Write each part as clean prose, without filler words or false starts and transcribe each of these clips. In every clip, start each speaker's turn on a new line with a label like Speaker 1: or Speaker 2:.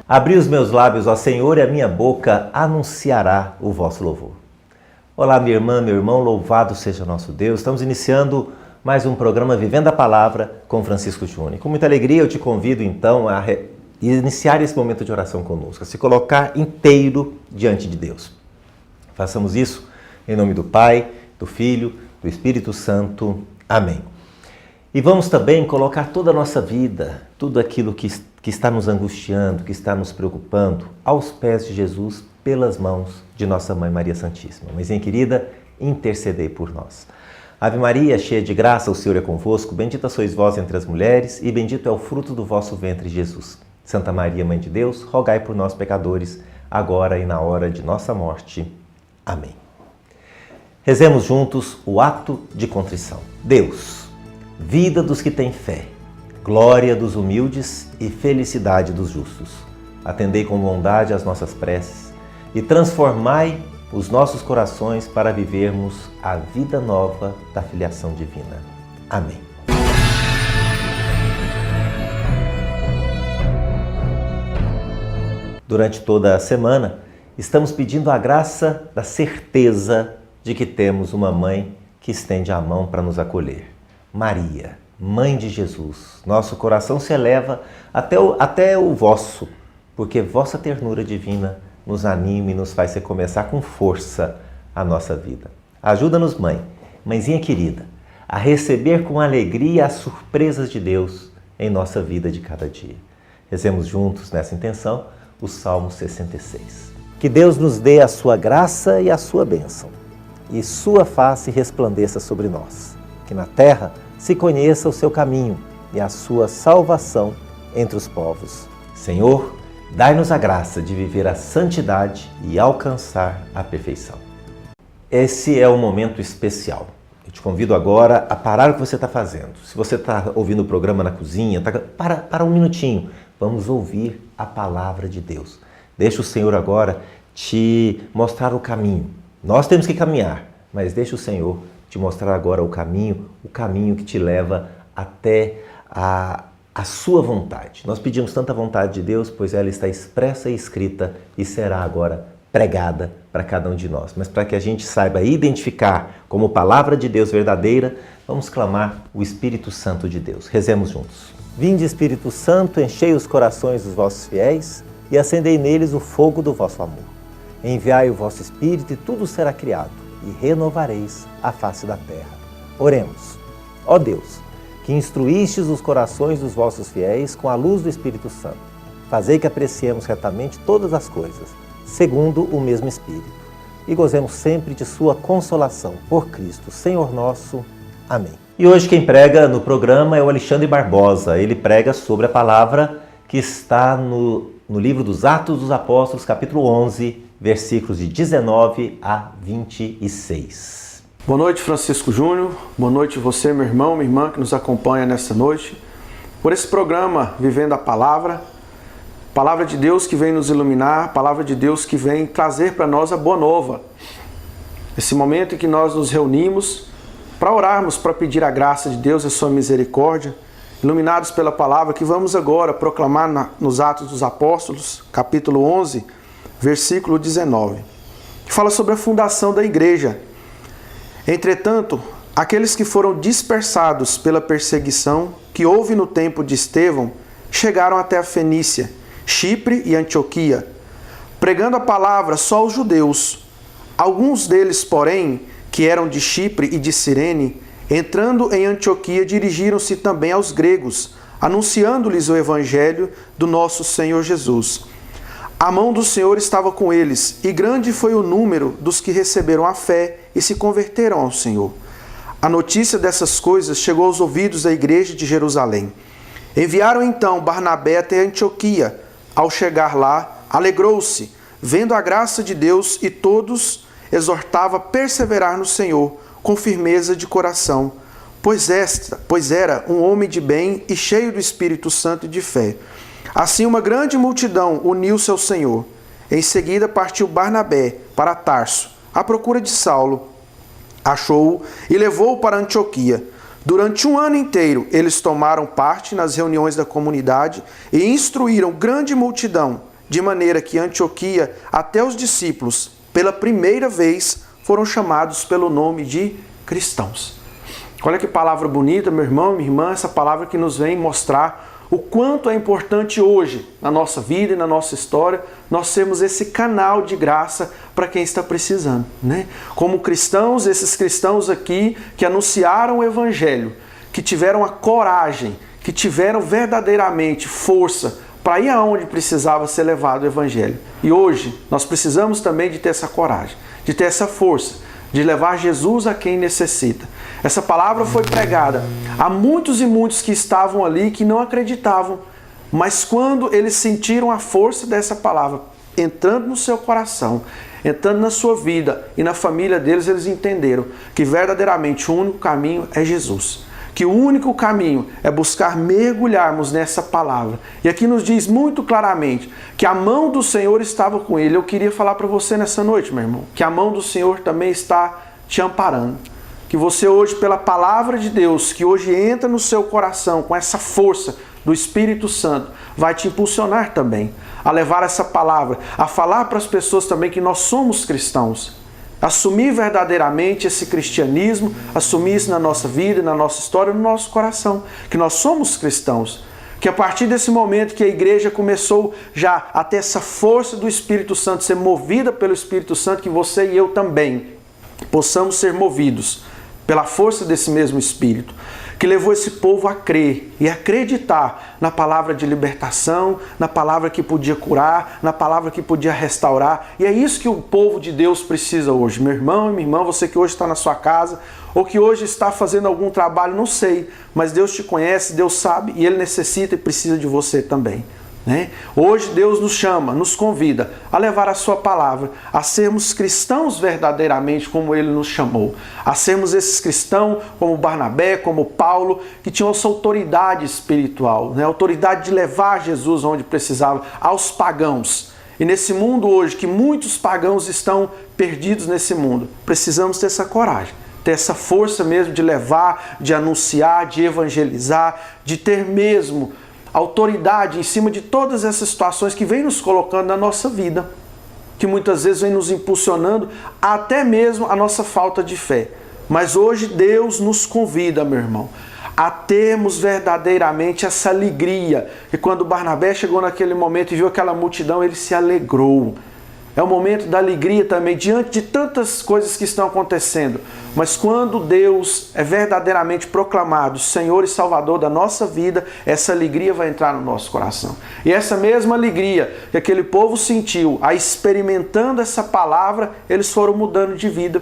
Speaker 1: Abri os meus lábios, ó Senhor, e a minha boca anunciará o vosso louvor. Olá, minha irmã, meu irmão, louvado seja nosso Deus. Estamos iniciando mais um programa Vivendo a Palavra com Francisco Júnior. Com muita alegria eu te convido então a iniciar esse momento de oração conosco, a se colocar inteiro diante de Deus. Façamos isso em nome do Pai, do Filho, do Espírito Santo. Amém. E vamos também colocar toda a nossa vida, tudo aquilo que está nos angustiando, que está nos preocupando, aos pés de Jesus, pelas mãos de nossa Mãe Maria Santíssima. Mãezinha querida, intercedei por nós. Ave Maria, cheia de graça, o Senhor é convosco, bendita sois vós entre as mulheres e bendito é o fruto do vosso ventre, Jesus. Santa Maria, Mãe de Deus, rogai por nós, pecadores, agora e na hora de nossa morte. Amém. Rezemos juntos o ato de contrição. Deus, vida dos que têm fé, glória dos humildes e felicidade dos justos. Atendei com bondade as nossas preces e transformai os nossos corações para vivermos a vida nova da filiação divina. Amém. Durante toda a semana, estamos pedindo a graça da certeza de que temos uma mãe que estende a mão para nos acolher. Maria, Mãe de Jesus, nosso coração se eleva até o vosso, porque vossa ternura divina nos anima e nos faz recomeçar com força a nossa vida. Ajuda-nos, Mãe, Mãezinha querida, a receber com alegria as surpresas de Deus em nossa vida de cada dia. Rezemos juntos nessa intenção o Salmo 66. Que Deus nos dê a sua graça e a sua bênção, e sua face resplandeça sobre nós. Que na terra se conheça o seu caminho e a sua salvação entre os povos. Senhor, dai-nos a graça de viver a santidade e alcançar a perfeição. Esse é um momento especial. Eu te convido agora a parar o que você está fazendo. Se você está ouvindo o programa na cozinha, para um minutinho. Vamos ouvir a palavra de Deus. Deixa o Senhor agora te mostrar o caminho. Nós temos que caminhar, mas deixa o Senhor te mostrar agora o caminho que te leva até a sua vontade. Nós pedimos tanta vontade de Deus, pois ela está expressa e escrita e será agora pregada para cada um de nós. Mas para que a gente saiba identificar como palavra de Deus verdadeira, vamos clamar o Espírito Santo de Deus. Rezemos juntos. Vinde, Espírito Santo, enchei os corações dos vossos fiéis e acendei neles o fogo do vosso amor. Enviai o vosso Espírito e tudo será criado, e renovareis a face da terra. Oremos. Ó Deus, que instruístes os corações dos vossos fiéis com a luz do Espírito Santo, fazei que apreciemos retamente todas as coisas, segundo o mesmo Espírito, e gozemos sempre de sua consolação. Por Cristo, Senhor nosso. Amém. E hoje quem prega no programa é o Alexandre Barbosa. Ele prega sobre a palavra que está no livro dos Atos dos Apóstolos, capítulo 11, versículos de 19 a 26.
Speaker 2: Boa noite, Francisco Júnior. Boa noite você, meu irmão, minha irmã, que nos acompanha nessa noite. Por esse programa, Vivendo a Palavra de Deus que vem nos iluminar, palavra de Deus que vem trazer para nós a boa nova. Esse momento em que nós nos reunimos para orarmos, para pedir a graça de Deus, a sua misericórdia, iluminados pela palavra que vamos agora proclamar nos Atos dos Apóstolos, capítulo 11, versículo 19, que fala sobre a fundação da igreja. Entretanto, aqueles que foram dispersados pela perseguição que houve no tempo de Estevão, chegaram até a Fenícia, Chipre e Antioquia, pregando a palavra só aos judeus. Alguns deles, porém, que eram de Chipre e de Cirene, entrando em Antioquia, dirigiram-se também aos gregos, anunciando-lhes o evangelho do nosso Senhor Jesus. A mão do Senhor estava com eles, e grande foi o número dos que receberam a fé e se converteram ao Senhor. A notícia dessas coisas chegou aos ouvidos da igreja de Jerusalém. Enviaram então Barnabé até Antioquia. Ao chegar lá, alegrou-se, vendo a graça de Deus, e todos exortava a perseverar no Senhor, com firmeza de coração, pois era um homem de bem e cheio do Espírito Santo e de fé. Assim uma grande multidão uniu-se ao Senhor. Em seguida partiu Barnabé para Tarso, à procura de Saulo. Achou-o e levou-o para Antioquia. Durante um ano inteiro, eles tomaram parte nas reuniões da comunidade e instruíram grande multidão, de maneira que Antioquia, até os discípulos, pela primeira vez, foram chamados pelo nome de cristãos. Olha que palavra bonita, meu irmão, minha irmã, essa palavra que nos vem mostrar o quanto é importante hoje, na nossa vida e na nossa história, nós sermos esse canal de graça para quem está precisando, né? Como cristãos, esses cristãos aqui que anunciaram o Evangelho, que tiveram a coragem, que tiveram verdadeiramente força para ir aonde precisava ser levado o Evangelho. E hoje nós precisamos também de ter essa coragem, de ter essa força, de levar Jesus a quem necessita. Essa palavra foi pregada a muitos e muitos que estavam ali que não acreditavam, mas quando eles sentiram a força dessa palavra entrando no seu coração, entrando na sua vida e na família deles, eles entenderam que verdadeiramente o único caminho é Jesus. Que o único caminho é buscar mergulharmos nessa palavra. E aqui nos diz muito claramente que a mão do Senhor estava com ele. Eu queria falar para você nessa noite, meu irmão, que a mão do Senhor também está te amparando. Que você hoje, pela palavra de Deus, que hoje entra no seu coração com essa força do Espírito Santo, vai te impulsionar também a levar essa palavra, a falar para as pessoas também que nós somos cristãos. Assumir verdadeiramente esse cristianismo, assumir isso na nossa vida, na nossa história, no nosso coração, que nós somos cristãos. Que a partir desse momento que a igreja começou já a ter essa força do Espírito Santo, ser movida pelo Espírito Santo, que você e eu também possamos ser movidos pela força desse mesmo Espírito, que levou esse povo a crer e acreditar na palavra de libertação, na palavra que podia curar, na palavra que podia restaurar. E é isso que o povo de Deus precisa hoje. Meu irmão e minha irmã, você que hoje está na sua casa, ou que hoje está fazendo algum trabalho, não sei, mas Deus te conhece, Deus sabe, e Ele necessita e precisa de você também. Né? Hoje Deus nos chama, nos convida a levar a sua palavra, a sermos cristãos verdadeiramente como Ele nos chamou, a sermos esses cristãos como Barnabé, como Paulo, que tinham essa autoridade espiritual, né? A autoridade de levar Jesus onde precisava, aos pagãos. E nesse mundo hoje, que muitos pagãos estão perdidos nesse mundo, precisamos ter essa coragem, ter essa força mesmo de levar, de anunciar, de evangelizar, de ter mesmo autoridade em cima de todas essas situações que vem nos colocando na nossa vida, que muitas vezes vem nos impulsionando até mesmo a nossa falta de fé. Mas hoje Deus nos convida, meu irmão, a termos verdadeiramente essa alegria. E quando Barnabé chegou naquele momento e viu aquela multidão, ele se alegrou. É o momento da alegria também, diante de tantas coisas que estão acontecendo. Mas quando Deus é verdadeiramente proclamado Senhor e Salvador da nossa vida, essa alegria vai entrar no nosso coração. E essa mesma alegria que aquele povo sentiu, experimentando essa palavra, eles foram mudando de vida.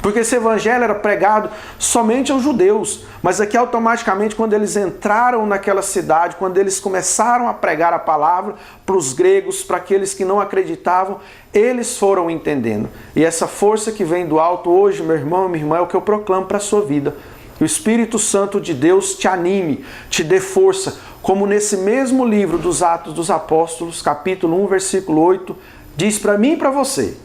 Speaker 2: Porque esse evangelho era pregado somente aos judeus, mas aqui automaticamente quando eles entraram naquela cidade, quando eles começaram a pregar a palavra para os gregos, para aqueles que não acreditavam, eles foram entendendo. E essa força que vem do alto hoje, meu irmão e minha irmã, é o que eu proclamo para a sua vida. Que o Espírito Santo de Deus te anime, te dê força, como nesse mesmo livro dos Atos dos Apóstolos, capítulo 1, versículo 8, diz para mim e para você: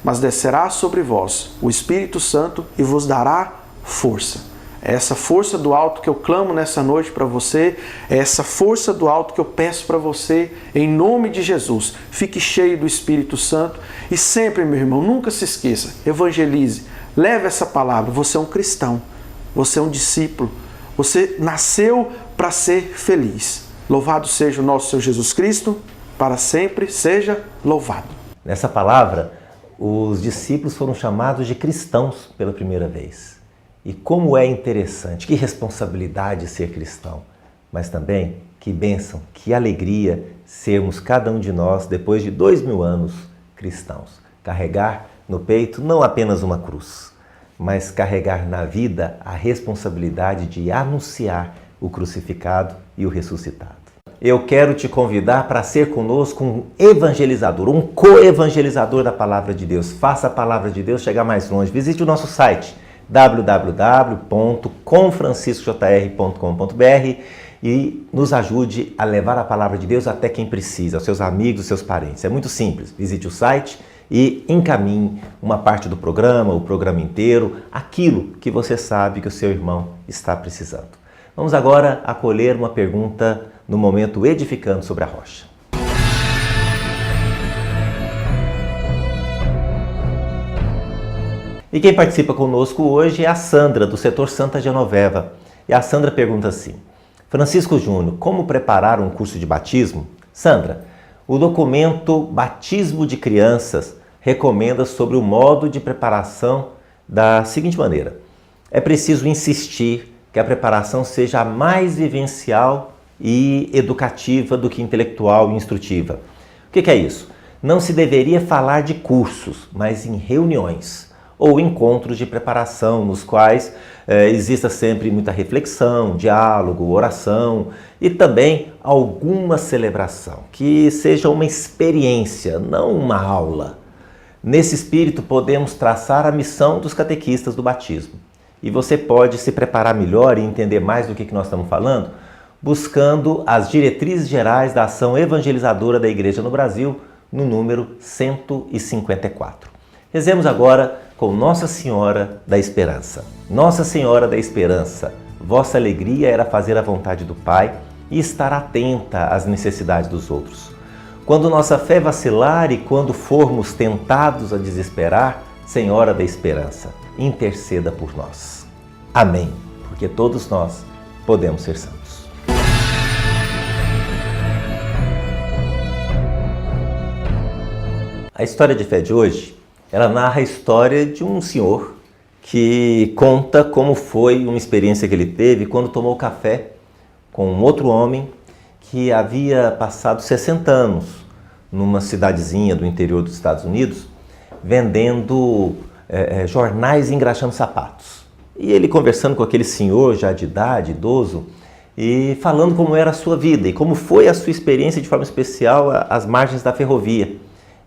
Speaker 2: mas descerá sobre vós o Espírito Santo e vos dará força. É essa força do alto que eu clamo nessa noite para você, é essa força do alto que eu peço para você, em nome de Jesus. Fique cheio do Espírito Santo e sempre, meu irmão, nunca se esqueça, evangelize, leve essa palavra. Você é um cristão, você é um discípulo, você nasceu para ser feliz. Louvado seja o nosso Senhor Jesus Cristo, para sempre seja louvado.
Speaker 1: Nessa palavra, os discípulos foram chamados de cristãos pela primeira vez. E como é interessante, que responsabilidade ser cristão, mas também que bênção, que alegria sermos cada um de nós, depois de 2000 anos, cristãos. Carregar no peito não apenas uma cruz, mas carregar na vida a responsabilidade de anunciar o crucificado e o ressuscitado. Eu quero te convidar para ser conosco um evangelizador, um co-evangelizador da Palavra de Deus. Faça a Palavra de Deus chegar mais longe. Visite o nosso site www.comfranciscojr.com.br e nos ajude a levar a Palavra de Deus até quem precisa, aos seus amigos, aos seus parentes. É muito simples. Visite o site e encaminhe uma parte do programa, o programa inteiro, aquilo que você sabe que o seu irmão está precisando. Vamos agora acolher uma pergunta no momento Edificando sobre a Rocha. E quem participa conosco hoje é a Sandra, do setor Santa Genoveva. E a Sandra pergunta assim: Francisco Júnior, como preparar um curso de batismo? Sandra, o documento Batismo de Crianças recomenda sobre o modo de preparação da seguinte maneira: é preciso insistir que a preparação seja mais vivencial e educativa do que intelectual e instrutiva. O que é isso? Não se deveria falar de cursos, mas em reuniões ou encontros de preparação, nos quais exista sempre muita reflexão, diálogo, oração e também alguma celebração, que seja uma experiência, não uma aula. Nesse espírito, podemos traçar a missão dos catequistas do batismo. E você pode se preparar melhor e entender mais do que nós estamos falando, buscando as diretrizes gerais da ação evangelizadora da Igreja no Brasil, no número 154. Rezemos agora com Nossa Senhora da Esperança. Nossa Senhora da Esperança, vossa alegria era fazer a vontade do Pai e estar atenta às necessidades dos outros. Quando nossa fé vacilar e quando formos tentados a desesperar, Senhora da Esperança, interceda por nós. Amém, porque todos nós podemos ser santos. A história de fé de hoje, ela narra a história de um senhor que conta como foi uma experiência que ele teve quando tomou café com um outro homem que havia passado 60 anos numa cidadezinha do interior dos Estados Unidos, vendendo jornais e engraxando sapatos. E ele conversando com aquele senhor já de idade, idoso, e falando como era a sua vida e como foi a sua experiência de forma especial às margens da ferrovia.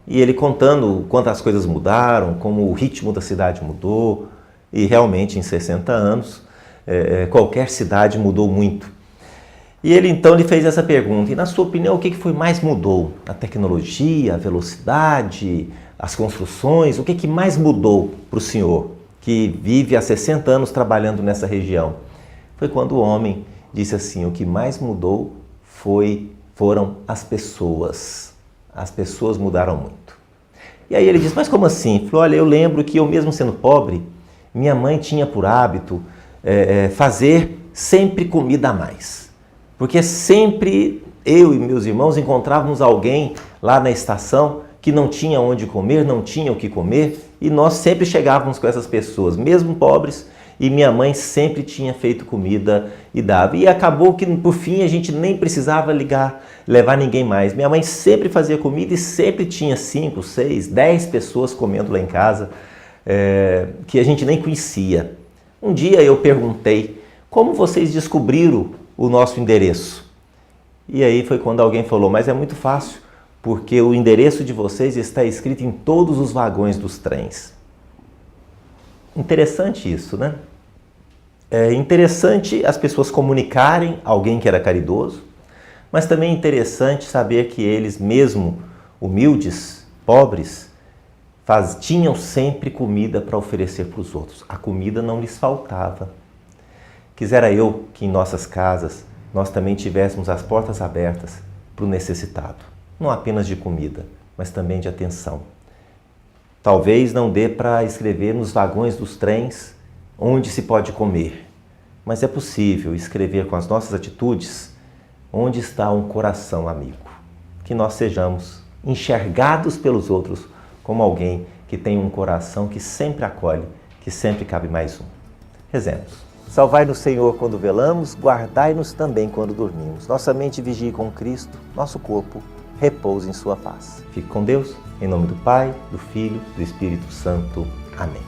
Speaker 1: E ele contando quantas coisas mudaram, como o ritmo da cidade mudou, e realmente em 60 anos qualquer cidade mudou muito. E ele então lhe fez essa pergunta: e na sua opinião, o que foi mais mudou? A tecnologia, a velocidade, as construções? O que mais mudou para o senhor, que vive há 60 anos trabalhando nessa região? Foi quando o homem disse assim: o que mais mudou foram as pessoas. As pessoas mudaram muito. E aí ele disse: mas como assim? Ele falou: olha, eu lembro que eu mesmo sendo pobre, minha mãe tinha por hábito fazer sempre comida a mais. Porque sempre eu e meus irmãos encontrávamos alguém lá na estação que não tinha onde comer, não tinha o que comer, e nós sempre chegávamos com essas pessoas, mesmo pobres, e minha mãe sempre tinha feito comida e dava. E acabou que, por fim, a gente nem precisava levar ninguém mais. Minha mãe sempre fazia comida e sempre tinha 5, 6, 10 pessoas comendo lá em casa, que a gente nem conhecia. Um dia eu perguntei: como vocês descobriram o nosso endereço? E aí foi quando alguém falou: mas é muito fácil, porque o endereço de vocês está escrito em todos os vagões dos trens. Interessante isso, né? É interessante as pessoas comunicarem alguém que era caridoso, mas também é interessante saber que eles, mesmo humildes, pobres, tinham sempre comida para oferecer para os outros. A comida não lhes faltava. Quisera eu que em nossas casas nós também tivéssemos as portas abertas para o necessitado, não apenas de comida, mas também de atenção. Talvez não dê para escrever nos vagões dos trens onde se pode comer, mas é possível escrever com as nossas atitudes onde está um coração amigo. Que nós sejamos enxergados pelos outros como alguém que tem um coração que sempre acolhe, que sempre cabe mais um. Rezemos. Salvai-nos, Senhor, quando velamos, guardai-nos também quando dormimos. Nossa mente vigie com Cristo, nosso corpo repousa em sua paz. Fique com Deus, em nome do Pai, do Filho, do Espírito Santo. Amém.